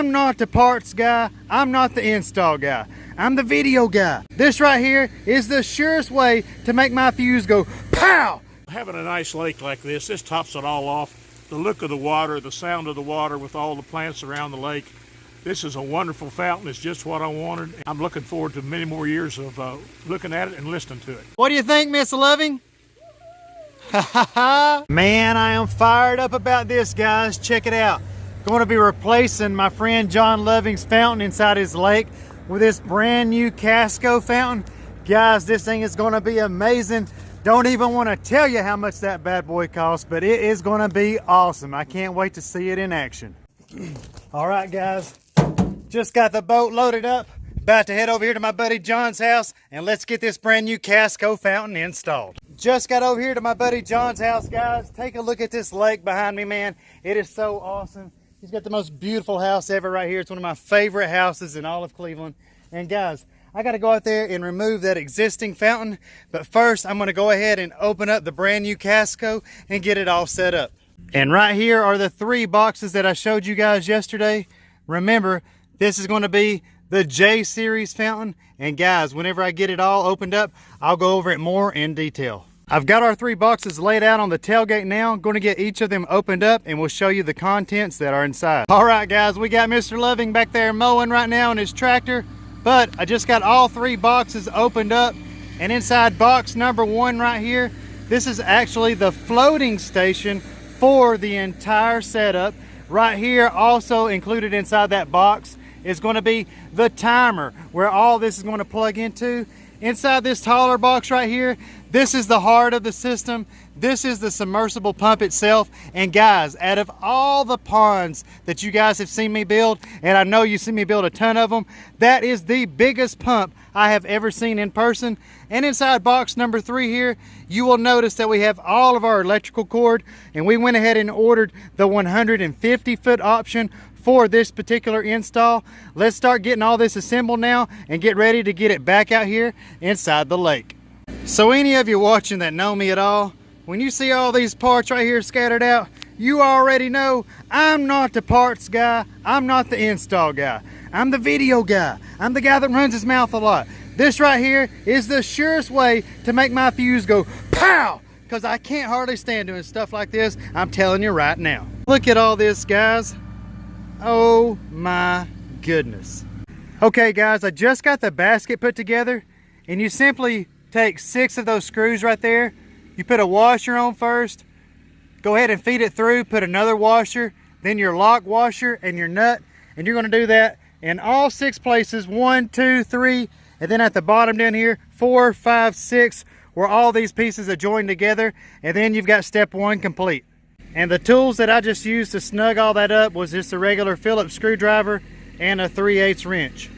I'm not the parts guy, I'm not the install guy, I'm the video guy. This right here is the surest way to make my fuse go pow! Having a nice lake like this tops it all off. The look of the water, the sound of the water with all the plants around the lake. This is a wonderful fountain. It's just what I wanted. I'm looking forward to many more years of looking at it and listening to it. What do you think, Miss Loving? Man, I am fired up about this, guys. Check it out. Going to be replacing my friend John Loving's fountain inside his lake with this brand new Kasco fountain. Guys, this thing is going to be amazing. Don't even want to tell you how much that bad boy costs, but it is going to be awesome. I can't wait to see it in action. All right, guys, just got the boat loaded up. About to head over here to my buddy John's house and let's get this brand new Kasco fountain installed. Just got over here to my buddy John's house, guys. Take a look at this lake behind me, man. It is so awesome. He's got the most beautiful house ever right here. It's one of my favorite houses in all of Cleveland. And guys, I got to go out there and remove that existing fountain. But first, I'm going to go ahead and open up the brand new Kasco and get it all set up. And right here are the 3 boxes that I showed you guys yesterday. Remember, this is going to be the J series fountain. And guys, whenever I get it all opened up, I'll go over it more in detail. I've got our 3 boxes laid out on the tailgate now. I'm going to get each of them opened up and we'll show you the contents that are inside. All right, guys, we got Mr. Loving back there mowing right now in his tractor. But I just got all 3 boxes opened up, and inside box number 1 right here, this is actually the floating station for the entire setup. Right here, also included inside that box, is going to be the timer where all this is going to plug into. Inside this taller box right here, this is the heart of the system. This is the submersible pump itself. And guys, out of all the ponds that you guys have seen me build, and I know you've seen me build a ton of them, that is the biggest pump I have ever seen in person. And inside box number 3 here, you will notice that we have all of our electrical cord, and we went ahead and ordered the 150-foot option for this particular install. Let's start getting all this assembled now and get ready to get it back out here inside the lake. So any of you watching that know me at all, when you see all these parts right here scattered out, you already know I'm not the parts guy, I'm not the install guy, I'm the video guy, I'm the guy that runs his mouth a lot. This right here is the surest way to make my fuse go pow, because I can't hardly stand doing stuff like this, I'm telling you right now. Look at all this, guys. Oh my goodness. Okay guys, I just got the basket put together, and you simply take 6 of those screws right there. You put a washer on first, go ahead and feed it through, put another washer, then your lock washer and your nut, and you're going to do that in all 6 places, 1, 2, 3, and then at the bottom down here, 4, 5, 6, where all these pieces are joined together, and then you've got step 1 complete. And the tools that I just used to snug all that up was just a regular Phillips screwdriver and a 3/8 wrench.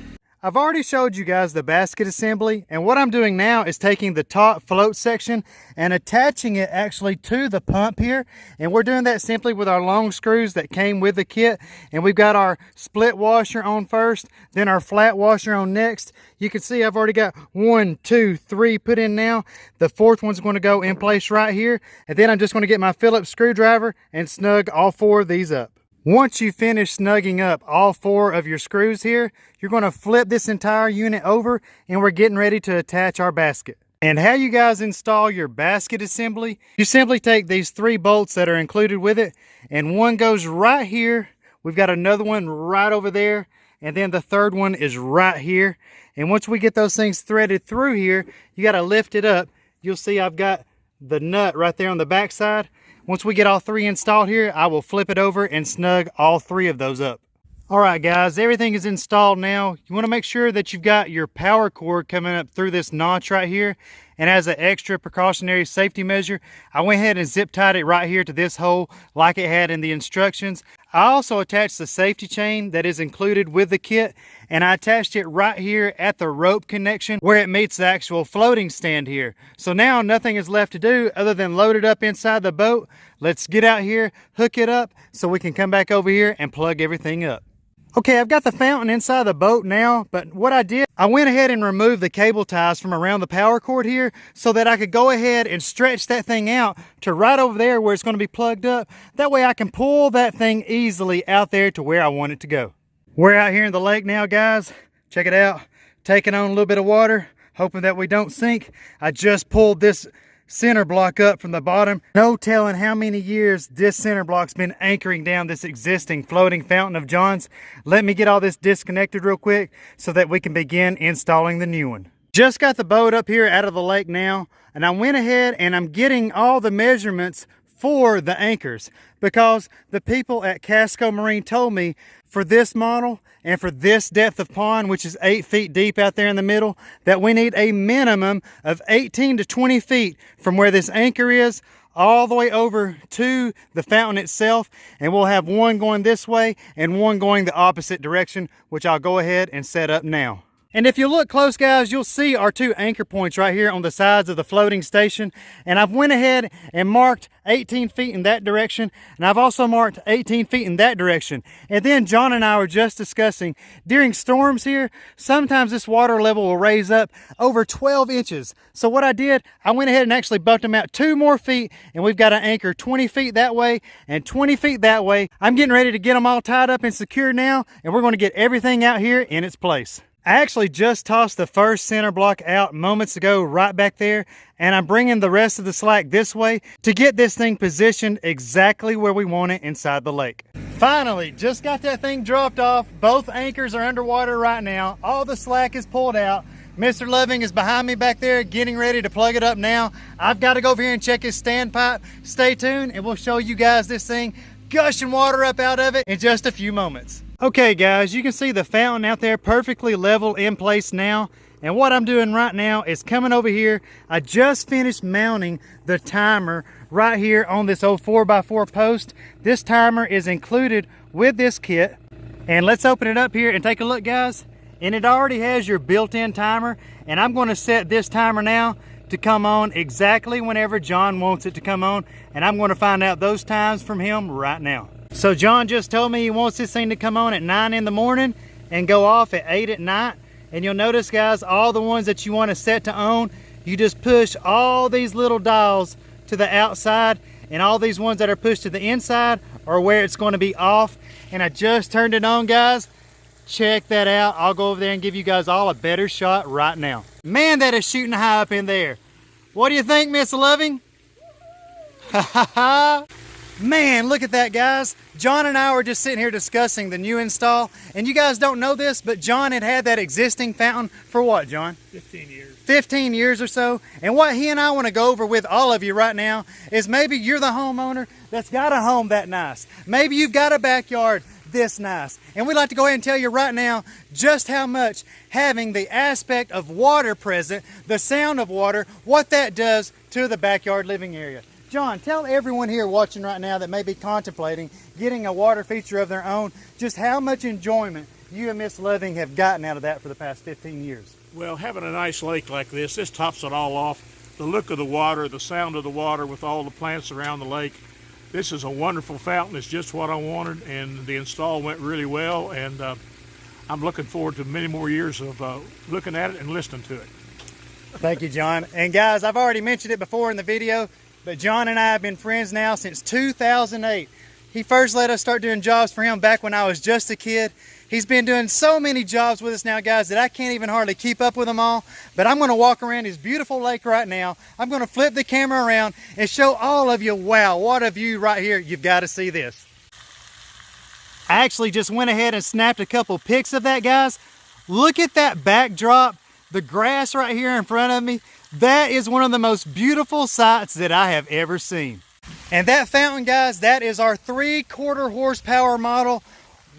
I've already showed you guys the basket assembly, and what I'm doing now is taking the top float section and attaching it actually to the pump here, and we're doing that simply with our long screws that came with the kit. And we've got our split washer on first, then our flat washer on next. You can see I've already got 1, 2, 3 put in now. The 4th one's going to go in place right here, and then I'm just going to get my Phillips screwdriver and snug all 4 of these up. Once you finish snugging up all 4 of your screws here, you're going to flip this entire unit over, and we're getting ready to attach our basket. And how you guys install your basket assembly, you simply take these 3 bolts that are included with it, and one goes right here. We've got another one right over there, and then the 3rd one is right here. And once we get those things threaded through here, you got to lift it up. You'll see I've got the nut right there on the back side. Once we get all 3 installed here, I will flip it over and snug all 3 of those up. All right, guys, everything is installed now. You want to make sure that you've got your power cord coming up through this notch right here. And as an extra precautionary safety measure, I went ahead and zip tied it right here to this hole like it had in the instructions. I also attached the safety chain that is included with the kit, and I attached it right here at the rope connection where it meets the actual floating stand here. So now nothing is left to do other than load it up inside the boat. Let's get out here, hook it up, so we can come back over here and plug everything up. Okay, I've got the fountain inside the boat now, but what I did, I went ahead and removed the cable ties from around the power cord here so that I could go ahead and stretch that thing out to right over there where it's going to be plugged up. That way I can pull that thing easily out there to where I want it to go. We're out here in the lake now, guys. Check it out. Taking on a little bit of water, hoping that we don't sink. I just pulled this center block up from the bottom. No telling how many years this center block's been anchoring down this existing floating fountain of John's. Let me get all this disconnected real quick so that we can begin installing the new one. Just got the boat up here out of the lake now, and I went ahead and I'm getting all the measurements for the anchors, because the people at Kasco Marine told me for this model and for this depth of pond, which is 8 feet deep out there in the middle, that we need a minimum of 18 to 20 feet from where this anchor is all the way over to the fountain itself. And we'll have one going this way and one going the opposite direction, which I'll go ahead and set up now. And if you look close, guys, you'll see our 2 anchor points right here on the sides of the floating station. And I've went ahead and marked 18 feet in that direction. And I've also marked 18 feet in that direction. And then John and I were just discussing, during storms here, sometimes this water level will raise up over 12 inches. So what I did, I went ahead and actually bumped them out 2 more feet. And we've got an anchor 20 feet that way and 20 feet that way. I'm getting ready to get them all tied up and secured now. And we're going to get everything out here in its place. I actually just tossed the first center block out moments ago right back there, and I'm bringing the rest of the slack this way to get this thing positioned exactly where we want it inside the lake. Finally, just got that thing dropped off. Both anchors are underwater right now. All the slack is pulled out. Mr. Loving is behind me back there getting ready to plug it up now. I've got to go over here and check his standpipe. Stay tuned and we'll show you guys this thing gushing water up out of it in just a few moments. Okay guys, you can see the fountain out there perfectly level in place now. And what I'm doing right now is coming over here. I just finished mounting the timer right here on this old 4x4 post. This timer is included with this kit. And let's open it up here and take a look, guys. And it already has your built-in timer. And I'm going to set this timer now to come on exactly whenever John wants it to come on. And I'm going to find out those times from him right now. So John just told me he wants this thing to come on at 9 in the morning and go off at 8 at night. And you'll notice, guys, all the ones that you want to set to on, you just push all these little dials to the outside, and all these ones that are pushed to the inside are where it's going to be off. And I just turned it on, guys. Check that out. I'll go over there and give you guys all a better shot right now. Man, that is shooting high up in there. What do you think, Miss Loving? Ha ha ha. Man, look at that, guys. John and I were just sitting here discussing the new install. And you guys don't know this, but John had that existing fountain for what, John? 15 years. 15 years or so. And what he and I want to go over with all of you right now is maybe you're the homeowner that's got a home that nice. Maybe you've got a backyard this nice. And we'd like to go ahead and tell you right now just how much having the aspect of water present, the sound of water, what that does to the backyard living area. John, tell everyone here watching right now that may be contemplating getting a water feature of their own, just how much enjoyment you and Miss Loving have gotten out of that for the past 15 years. Well, having a nice lake like this tops it all off. The look of the water, the sound of the water with all the plants around the lake. This is a wonderful fountain. It's just what I wanted, and the install went really well. And I'm looking forward to many more years of looking at it and listening to it. Thank you, John. And guys, I've already mentioned it before in the video, but John and I have been friends now since 2008. He first let us start doing jobs for him back when I was just a kid. He's been doing so many jobs with us now, guys, that I can't even hardly keep up with them all. But I'm going to walk around his beautiful lake right now. I'm going to flip the camera around and show all of you, wow, what a view right here. You've got to see this. I actually just went ahead and snapped a couple pics of that, guys. Look at that backdrop, the grass right here in front of me. That is one of the most beautiful sights that I have ever seen. And that fountain, guys, that is our 3/4 horsepower model.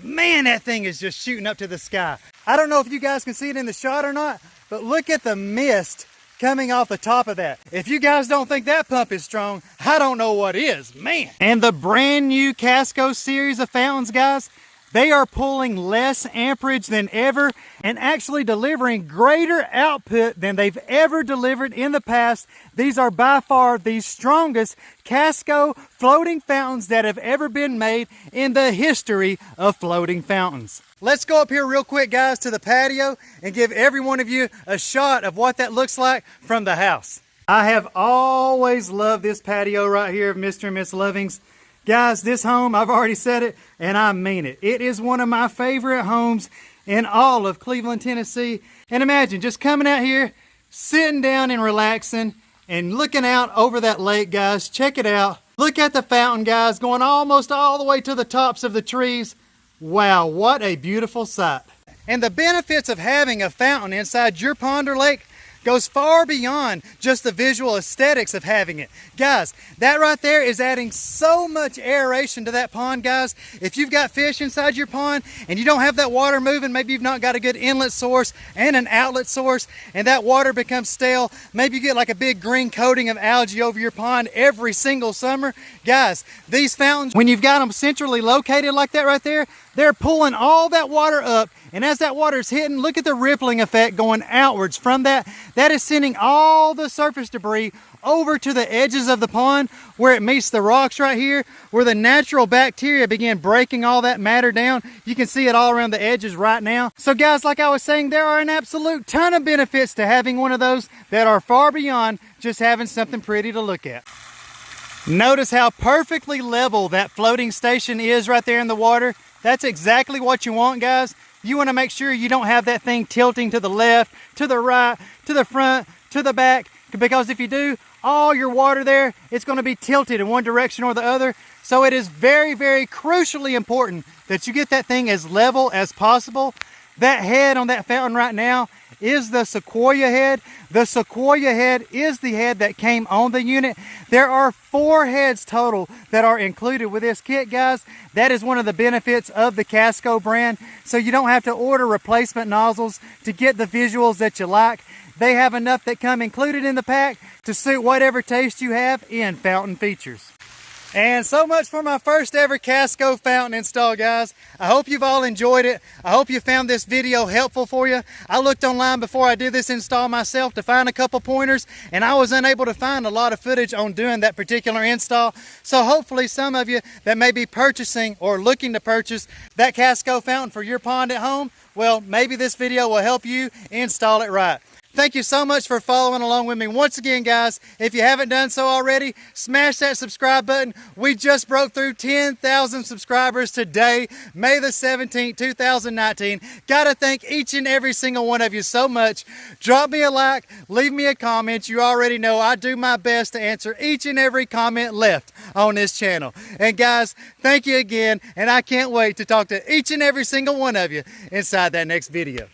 Man, that thing is just shooting up to the sky. I don't know if you guys can see it in the shot or not, but look at the mist coming off the top of that. If you guys don't think that pump is strong, I don't know what is, man. And the brand new Kasco series of fountains, guys, they are pulling less amperage than ever and actually delivering greater output than they've ever delivered in the past. These are by far the strongest Kasco floating fountains that have ever been made in the history of floating fountains. Let's go up here real quick, guys, to the patio and give every one of you a shot of what that looks like from the house. I have always loved this patio right here of Mr. and Miss Loving's. Guys, this home, I've already said it, and I mean it. It is one of my favorite homes in all of Cleveland, Tennessee. And imagine just coming out here, sitting down and relaxing, and looking out over that lake, guys. Check it out. Look at the fountain, guys, going almost all the way to the tops of the trees. Wow, what a beautiful sight. And the benefits of having a fountain inside your pond or lake goes far beyond just the visual aesthetics of having it. Guys, that right there is adding so much aeration to that pond, guys. If you've got fish inside your pond and you don't have that water moving, maybe you've not got a good inlet source and an outlet source, and that water becomes stale, maybe you get like a big green coating of algae over your pond every single summer. Guys, these fountains, when you've got them centrally located like that right there, they're pulling all that water up, and as that water is hitting, look at the rippling effect going outwards from that. That is sending all the surface debris over to the edges of the pond where it meets the rocks right here, where the natural bacteria begin breaking all that matter down. You can see it all around the edges right now. So guys, like I was saying, there are an absolute ton of benefits to having one of those that are far beyond just having something pretty to look at. Notice how perfectly level that floating station is right there in the water. That's exactly what you want, guys. You want to make sure you don't have that thing tilting to the left, to the right, to the front, to the back, because if you do, all your water there, it's going to be tilted in one direction or the other. So it is very, very crucially important that you get that thing as level as possible. That head on that fountain right now is the Secoya Head. The Secoya Head is the head that came on the unit. There are 4 heads total that are included with this kit, guys. That is one of the benefits of the Kasco brand. So you don't have to order replacement nozzles to get the visuals that you like. They have enough that come included in the pack to suit whatever taste you have in fountain features. And so much for my first ever Kasco fountain install, guys. I hope you've all enjoyed it. I hope you found this video helpful for you. I looked online before I did this install myself to find a couple pointers, and I was unable to find a lot of footage on doing that particular install. So hopefully some of you that may be purchasing or looking to purchase that Kasco fountain for your pond at home, well, maybe this video will help you install it right. Thank you so much for following along with me. Once again, guys, if you haven't done so already, smash that subscribe button. We just broke through 10,000 subscribers today, May the 17th, 2019. Gotta thank each and every single one of you so much. Drop me a like, leave me a comment. You already know I do my best to answer each and every comment left on this channel. And guys, thank you again, and I can't wait to talk to each and every single one of you inside that next video.